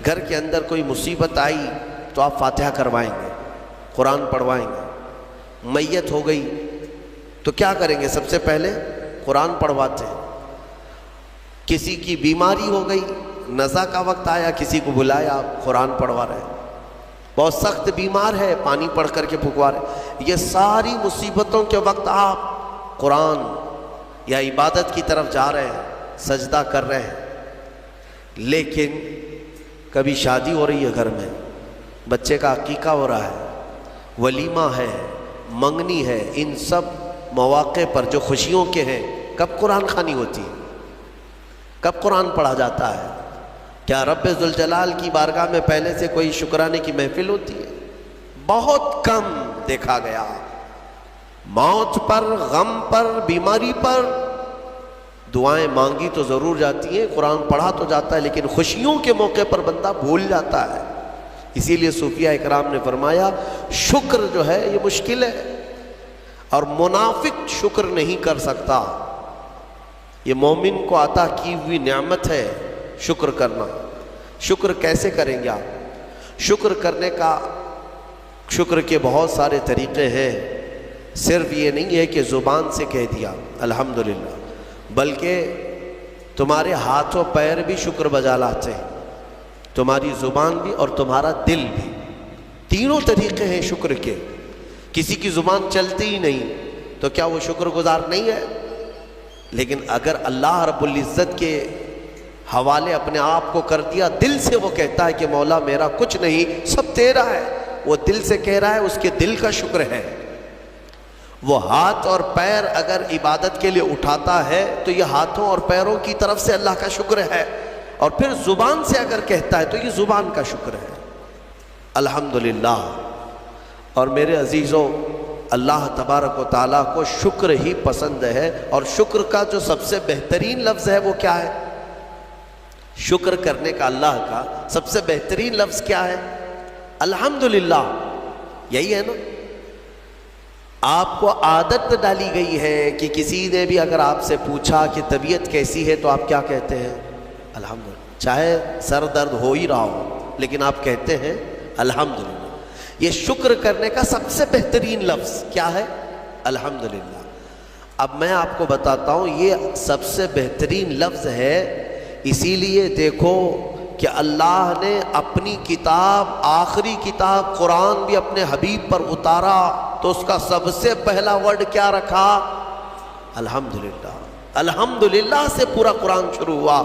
گھر کے اندر کوئی مصیبت آئی تو آپ فاتحہ کروائیں گے، قرآن پڑھوائیں گے۔ میت ہو گئی تو کیا کریں گے؟ سب سے پہلے قرآن پڑھواتے ہیں۔ کسی کی بیماری ہو گئی، نزا کا وقت آیا، کسی کو بلایا، آپ قرآن پڑھوا رہے ہیں۔ بہت سخت بیمار ہے، پانی پڑھ کر کے پھکوا رہے۔ یہ ساری مصیبتوں کے وقت آپ قرآن یا عبادت کی طرف جا رہے ہیں، سجدہ کر رہے ہیں۔ لیکن کبھی شادی ہو رہی ہے گھر میں، بچے کا عقیقہ ہو رہا ہے، ولیمہ ہے، منگنی ہے، ان سب مواقع پر جو خوشیوں کے ہیں، کب قرآن خوانی ہوتی ہے؟ کب قرآن پڑھا جاتا ہے؟ کیا رب ذوالجلال کی بارگاہ میں پہلے سے کوئی شکرانے کی محفل ہوتی ہے؟ بہت کم دیکھا گیا۔ موت پر، غم پر، بیماری پر دعائیں مانگی تو ضرور جاتی ہیں، قرآن پڑھا تو جاتا ہے، لیکن خوشیوں کے موقع پر بندہ بھول جاتا ہے۔ اسی لیے صوفیہ اکرام نے فرمایا شکر جو ہے یہ مشکل ہے، اور منافق شکر نہیں کر سکتا۔ یہ مومن کو عطا کی ہوئی نعمت ہے شکر کرنا۔ شکر کیسے کریں گے آپ؟ شکر کرنے کا، شکر کے بہت سارے طریقے ہیں۔ صرف یہ نہیں ہے کہ زبان سے کہہ دیا الحمدللہ، بلکہ تمہارے ہاتھ و پیر بھی شکر بجا لاتے ہیں، تمہاری زبان بھی اور تمہارا دل بھی۔ تینوں طریقے ہیں شکر کے۔ کسی کی زبان چلتی ہی نہیں تو کیا وہ شکر گزار نہیں ہے؟ لیکن اگر اللہ رب العزت کے حوالے اپنے آپ کو کر دیا، دل سے وہ کہتا ہے کہ مولا میرا کچھ نہیں، سب تیرا ہے، وہ دل سے کہہ رہا ہے، اس کے دل کا شکر ہے۔ وہ ہاتھ اور پیر اگر عبادت کے لیے اٹھاتا ہے تو یہ ہاتھوں اور پیروں کی طرف سے اللہ کا شکر ہے، اور پھر زبان سے اگر کہتا ہے تو یہ زبان کا شکر ہے۔ الحمدللہ۔ اور میرے عزیزوں، اللہ تبارک و تعالیٰ کو شکر ہی پسند ہے، اور شکر کا جو سب سے بہترین لفظ ہے وہ کیا ہے؟ شکر کرنے کا اللہ کا سب سے بہترین لفظ کیا ہے؟ الحمدللہ۔ یہی ہے نا؟ آپ کو عادت ڈالی گئی ہے کہ کسی نے بھی اگر آپ سے پوچھا کہ طبیعت کیسی ہے تو آپ کیا کہتے ہیں؟ الحمدللہ۔ چاہے سر درد ہو ہی رہا ہو لیکن آپ کہتے ہیں الحمدللہ۔ یہ شکر کرنے کا سب سے بہترین لفظ کیا ہے؟ الحمدللہ۔ اب میں آپ کو بتاتا ہوں یہ سب سے بہترین لفظ ہے، اسی لیے دیکھو کہ اللہ نے اپنی کتاب، آخری کتاب قرآن بھی اپنے حبیب پر اتارا تو اس کا سب سے پہلا ورڈ کیا رکھا؟ الحمدللہ۔ الحمدللہ سے پورا قرآن شروع ہوا۔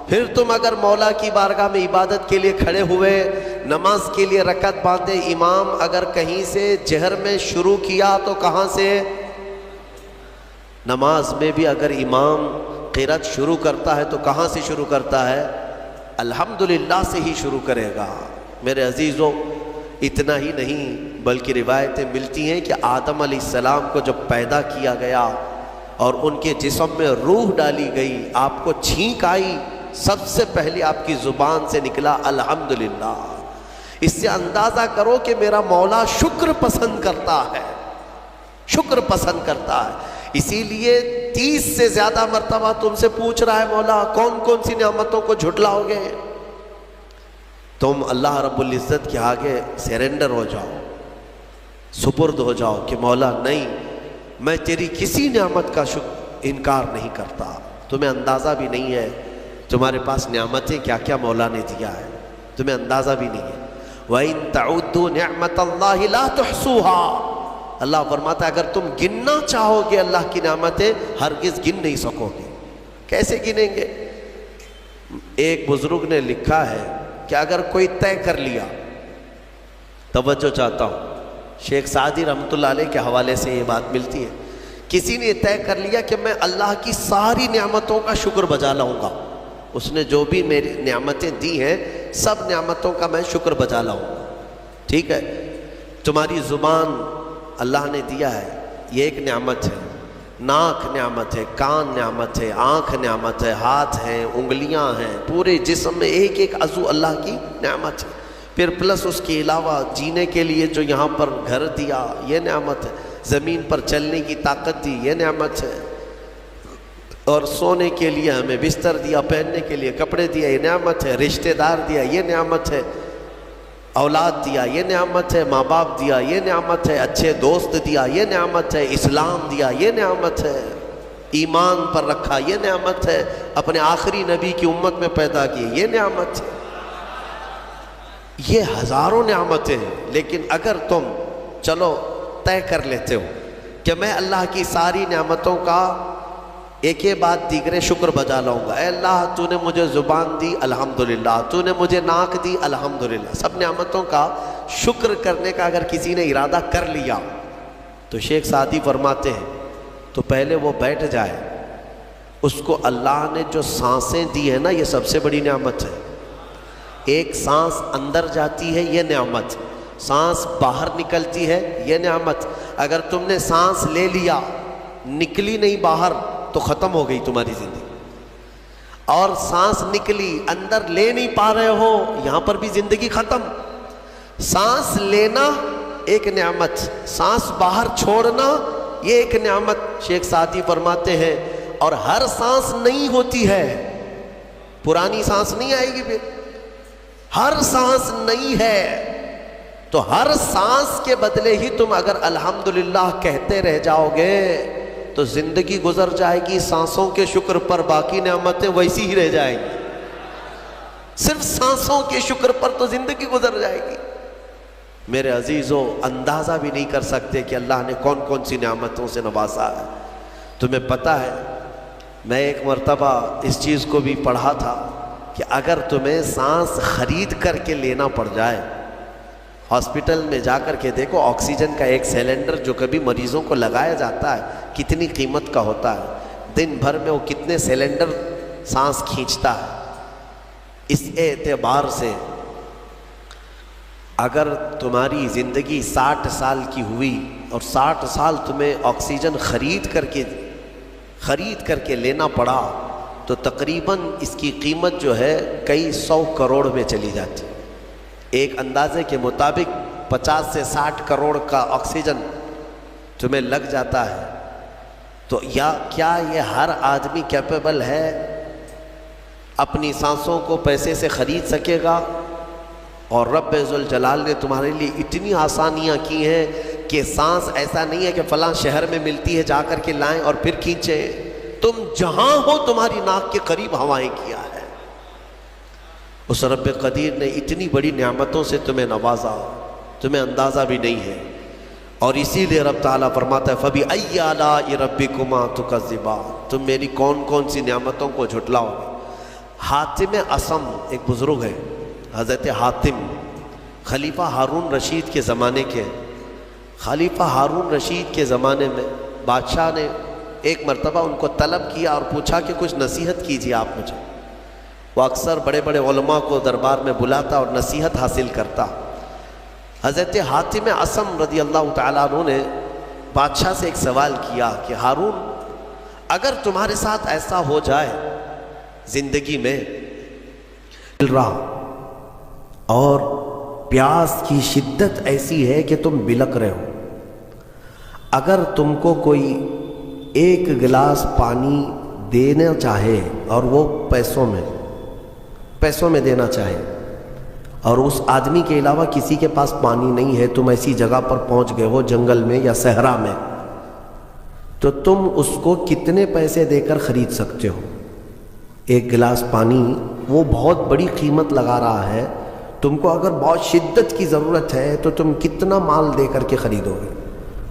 پھر تم اگر مولا کی بارگاہ میں عبادت کے لیے کھڑے ہوئے، نماز کے لیے رکعت باندھے، امام اگر کہیں سے جہر میں شروع کیا تو کہاں سے؟ نماز میں بھی اگر امام قرات شروع کرتا ہے تو کہاں سے شروع کرتا ہے؟ الحمدللہ سے ہی شروع کرے گا۔ میرے عزیزوں، اتنا ہی نہیں بلکہ روایتیں ملتی ہیں کہ آدم علیہ السلام کو جب پیدا کیا گیا اور ان کے جسم میں روح ڈالی گئی، آپ کو چھینک آئی، سب سے پہلے آپ کی زبان سے نکلا الحمدللہ۔ اس سے اندازہ کرو کہ میرا مولا شکر پسند کرتا ہے، شکر پسند کرتا ہے۔ اسی لیے 30 سے زیادہ مرتبہ تم سے پوچھ رہا ہے مولا کون کون سی نعمتوں کو جھٹلاؤ گے؟ تم اللہ رب العزت کے آگے سرنڈر ہو جاؤ، سپرد ہو جاؤ کہ مولا نہیں، میں تیری کسی نعمت کا انکار نہیں کرتا۔ تمہیں اندازہ بھی نہیں ہے تمہارے پاس نعمتیں کیا کیا مولا نے دیا ہے، تمہیں اندازہ بھی نہیں ہے۔ وَإِن تَعُدُّوا نِعْمَةَ اللَّهِ لَا تُحْصُوهَا۔ اللہ فرماتا ہے اگر تم گننا چاہو گے اللہ کی نعمتیں ہرگز گن نہیں سکو گے۔ کیسے گنیں گے؟ ایک بزرگ نے لکھا ہے کہ اگر کوئی طے کر لیا، توجہ چاہتا ہوں، شیخ سعدی رحمۃ اللہ علیہ کے حوالے سے یہ بات ملتی ہے، کسی نے طے کر لیا کہ میں اللہ کی ساری نعمتوں کا شکر بجا لاؤں گا، اس نے جو بھی میری نعمتیں دی ہیں سب نعمتوں کا میں شکر بجا لاؤں گا۔ ٹھیک ہے، تمہاری زبان اللہ نے دیا ہے، یہ ایک نعمت ہے، ناک نعمت ہے، کان نعمت ہے، آنکھ نعمت ہے، ہاتھ ہیں، انگلیاں ہیں، پورے جسم میں ایک ایک عضو اللہ کی نعمت ہے۔ پھر پلس اس کے علاوہ جینے کے لیے جو یہاں پر گھر دیا یہ نعمت ہے، زمین پر چلنے کی طاقت دی یہ نعمت ہے، اور سونے کے لیے ہمیں بستر دیا، پہننے کے لیے کپڑے دیا، یہ نعمت ہے، رشتہ دار دیا، یہ نعمت ہے، اولاد دیا، یہ نعمت ہے، ماں باپ دیا، یہ نعمت ہے، اچھے دوست دیا، یہ نعمت ہے، اسلام دیا، یہ نعمت ہے، ایمان پر رکھا، یہ نعمت ہے، اپنے آخری نبی کی امت میں پیدا کی، یہ نعمت ہے۔ یہ ہزاروں نعمتیں ہیں، لیکن اگر تم چلو طے کر لیتے ہو کہ میں اللہ کی ساری نعمتوں کا ایک ہی بات دیگرے شکر بجا لاؤں گا، اے اللہ تو نے مجھے زبان دی الحمدللہ، تو نے مجھے ناک دی الحمدللہ، سب نعمتوں کا شکر کرنے کا اگر کسی نے ارادہ کر لیا تو شیخ سعدی فرماتے ہیں تو پہلے وہ بیٹھ جائے، اس کو اللہ نے جو سانسیں دی ہیں نا، یہ سب سے بڑی نعمت ہے۔ ایک سانس اندر جاتی ہے، یہ نعمت، سانس باہر نکلتی ہے، یہ نعمت۔ اگر تم نے سانس لے لیا نکلی نہیں باہر تو ختم ہو گئی تمہاری زندگی، اور سانس نکلی اندر لے نہیں پا رہے ہو، یہاں پر بھی زندگی ختم۔ سانس لینا ایک نعمت، سانس باہر چھوڑنا یہ ایک نعمت۔ شیخ سعدی فرماتے ہیں اور ہر سانس نہیں ہوتی ہے، پرانی سانس نہیں آئے گی، پھر ہر سانس نہیں ہے، تو ہر سانس کے بدلے ہی تم اگر الحمدللہ کہتے رہ جاؤ گے تو زندگی گزر جائے گی سانسوں کے شکر پر، باقی نعمتیں ویسی ہی رہ جائیں گی۔ صرف سانسوں کے شکر پر تو زندگی گزر جائے گی۔ میرے عزیزو، اندازہ بھی نہیں کر سکتے کہ اللہ نے کون کون سی نعمتوں سے نوازا ہے۔ تمہیں پتہ ہے، میں ایک مرتبہ اس چیز کو بھی پڑھا تھا کہ اگر تمہیں سانس خرید کر کے لینا پڑ جائے، ہاسپٹل میں جا کر کے دیکھو، آکسیجن کا ایک سلنڈر جو کبھی مریضوں کو لگایا جاتا ہے کتنی قیمت کا ہوتا ہے، دن بھر میں وہ کتنے سلنڈر سانس کھینچتا ہے۔ اس اعتبار سے اگر تمہاری زندگی 60 سال کی ہوئی اور 60 سال تمہیں آکسیجن خرید کر کے لینا پڑا تو تقریباً اس کی قیمت جو ہے کئی 100 کروڑ میں چلی جاتی۔ ایک اندازے کے مطابق 50 سے 60 کروڑ کا آکسیجن تمہیں لگ جاتا ہے۔ تو کیا یہ ہر آدمی کیپیبل ہے اپنی سانسوں کو پیسے سے خرید سکے گا؟ اور رب ذوالجلال نے تمہارے لیے اتنی آسانیاں کی ہیں کہ سانس ایسا نہیں ہے کہ فلاں شہر میں ملتی ہے جا کر کے لائیں اور پھر کھینچیں، تم جہاں ہو تمہاری ناک کے قریب ہوائیں کیا ہے۔ اس رب قدیر نے اتنی بڑی نعمتوں سے تمہیں نوازا، تمہیں اندازہ بھی نہیں ہے۔ اور اسی لیے رب تعالیٰ فرماتا ہے فَبِأَيِّ آلَاءِ رَبِّكُمَا تُكَذِّبَانِ، تم میری کون کون سی نعمتوں کو جھٹلاؤ گے۔ حاتم اصم ایک بزرگ ہے، حضرت حاتم خلیفہ ہارون رشید کے زمانے کے۔ خلیفہ ہارون رشید کے زمانے میں بادشاہ نے ایک مرتبہ ان کو طلب کیا اور پوچھا کہ کچھ نصیحت کیجیے آپ مجھے۔ وہ اکثر بڑے بڑے علماء کو دربار میں بلاتا اور نصیحت حاصل کرتا۔ حضرت حاتم اصم رضی اللہ تعالیٰ عنہ نے بادشاہ سے ایک سوال کیا کہ ہارون، اگر تمہارے ساتھ ایسا ہو جائے زندگی میں اور پیاس کی شدت ایسی ہے کہ تم بلک رہے ہو، اگر تم کو کوئی ایک گلاس پانی دینا چاہے اور وہ پیسوں میں دینا چاہے، اور اس آدمی کے علاوہ کسی کے پاس پانی نہیں ہے، تم ایسی جگہ پر پہنچ گئے ہو جنگل میں یا صحرا میں، تو تم اس کو کتنے پیسے دے کر خرید سکتے ہو؟ ایک گلاس پانی وہ بہت بڑی قیمت لگا رہا ہے، تم کو اگر بہت شدت کی ضرورت ہے تو تم کتنا مال دے کر کے خریدو گے؟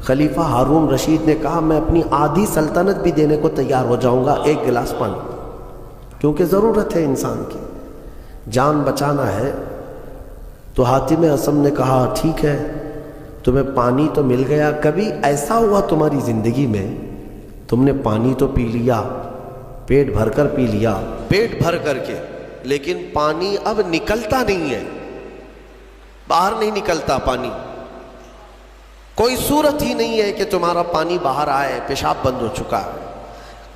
خلیفہ ہارون رشید نے کہا میں اپنی آدھی سلطنت بھی دینے کو تیار ہو جاؤں گا ایک گلاس پانی، کیونکہ ضرورت ہے انسان کی، جان بچانا ہے۔ تو حاتم اصم نے کہا ٹھیک ہے، تمہیں پانی تو مل گیا، کبھی ایسا ہوا تمہاری زندگی میں تم نے پانی تو پی لیا، پیٹ بھر کر پی لیا، پیٹ بھر کر کے، لیکن پانی اب نکلتا نہیں ہے، باہر نہیں نکلتا پانی، کوئی صورت ہی نہیں ہے کہ تمہارا پانی باہر آئے، پیشاب بند ہو چکا ہے۔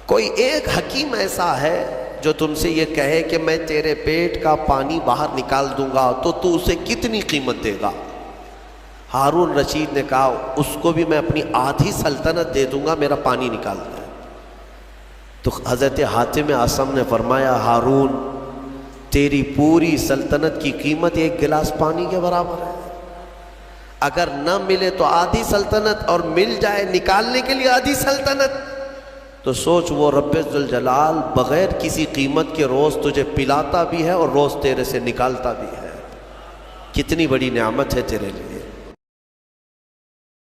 کوئی ایک حکیم ایسا ہے جو تم سے یہ کہے کہ میں تیرے پیٹ کا پانی باہر نکال دوں گا تو اسے کتنی قیمت دے گا؟ ہارون رشید نے کہا اس کو بھی میں اپنی آدھی سلطنت دے دوں گا، میرا پانی نکال دے۔ تو حضرت حاتم اعصم نے فرمایا ہارون تیری پوری سلطنت کی قیمت ایک گلاس پانی کے برابر ہے، اگر نہ ملے تو آدھی سلطنت اور مل جائے نکالنے کے لیے آدھی سلطنت، تو سوچ وہ رب ذوالجلال بغیر کسی قیمت کے روز تجھے پلاتا بھی ہے اور روز تیرے سے نکالتا بھی ہے، کتنی بڑی نعمت ہے تیرے لیے۔